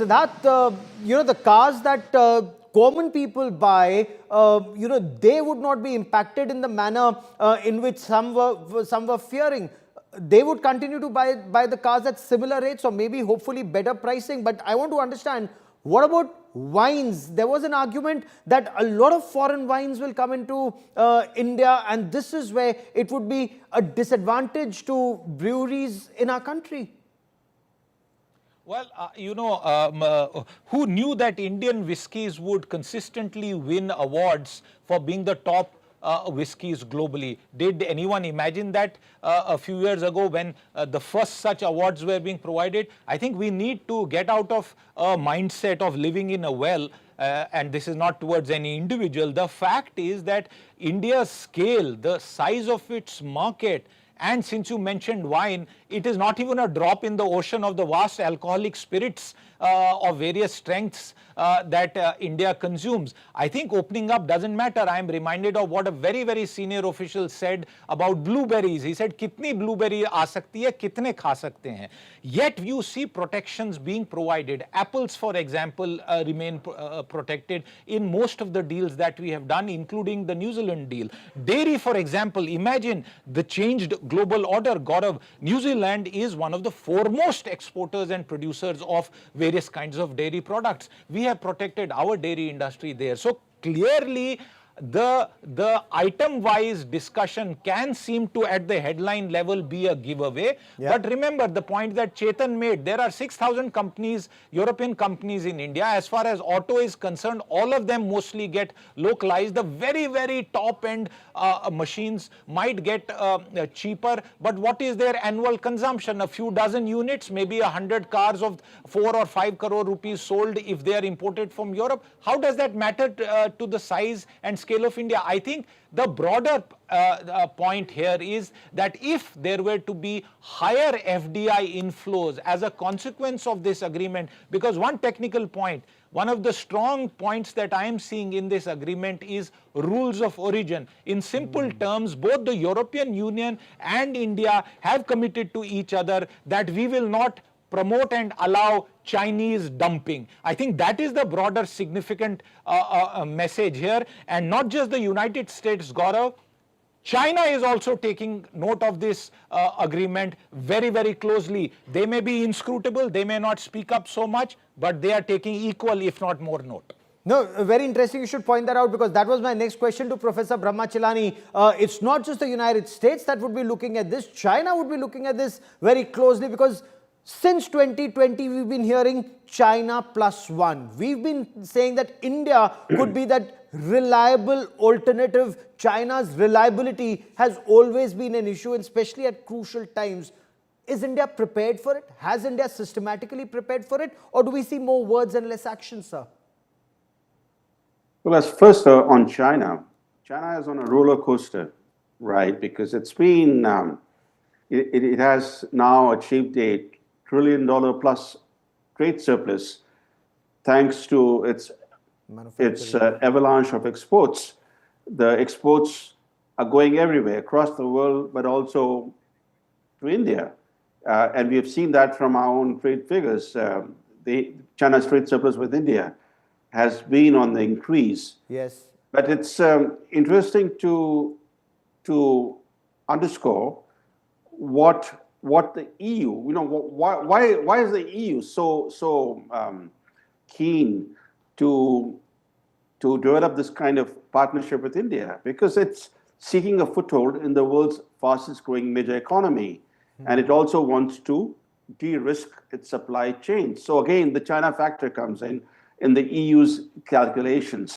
Siddharth, the cars that common people buy, they would not be impacted in the manner in which some were fearing. They would continue to buy the cars at similar rates or maybe hopefully better pricing. But I want to understand, what about wines? There was an argument that a lot of foreign wines will come into India, and this is where it would be a disadvantage to breweries in our country. Well, who knew that Indian whiskies would consistently win awards for being the top whiskies globally? Did anyone imagine that a few years ago when the first such awards were being provided? I think we need to get out of a mindset of living in a well, and this is not towards any individual. The fact is that India's scale, the size of its market, and since you mentioned wine, it is not even a drop in the ocean of the vast alcoholic spirits of various strengths that India consumes. I think opening up doesn't matter. I am reminded of what a very, very senior official said about blueberries. He said, "Kitni blueberry aa sakti hai, kitne kha sakte hain." Yet you see protections being provided. Apples, for example, remain protected in most of the deals that we have done, including the New Zealand deal. Dairy, for example, imagine the changed global order. Gaurav, New Zealand is one of the foremost exporters and producers of various kinds of dairy products. We have protected our dairy industry there. So clearly, the item-wise discussion can seem to, at the headline level, be a giveaway. Yeah. But remember the point that Chetan made. There are 6,000 companies, European companies in India. As far as auto is concerned, all of them mostly get localized. The very, very top-end machines might get cheaper. But what is their annual consumption? A few dozen units, maybe 100 cars of 4 or 5 crore rupees sold if they are imported from Europe. How does that matter to the size and scale of India? I think the broader point here is that if there were to be higher FDI inflows as a consequence of this agreement, because one technical point, one of the strong points that I am seeing in this agreement is rules of origin. In simple terms, both the European Union and India have committed to each other that we will not promote and allow Chinese dumping. I think that is the broader significant message here, and not just the United States, Gaurav. China is also taking note of this agreement very, very closely. They may be inscrutable, they may not speak up so much, but they are taking equal, if not more, note. No, very interesting. You should point that out, because that was my next question to Professor Brahma Chellaney. It's not just the United States that would be looking at this. China would be looking at this very closely, because since 2020, we've been hearing China +1. We've been saying that India could be that reliable alternative. China's reliability has always been an issue, and especially at crucial times. Is India prepared for it? Has India systematically prepared for it? Or do we see more words and less action, sir? Well, as first on China, China is on a roller coaster, right? Because it's been, it has now achieved a $1 trillion plus trade surplus thanks to its avalanche of exports. The exports are going everywhere across the world, but also to India. And we have seen that from our own trade figures. China's trade surplus with India has been on the increase. Yes. But it's interesting to underscore what the EU, why is the EU so keen to develop this kind of partnership with India? Because it's seeking a foothold in the world's fastest growing major economy. And it also wants to de-risk its supply chain. So again, the China factor comes in the EU's calculations.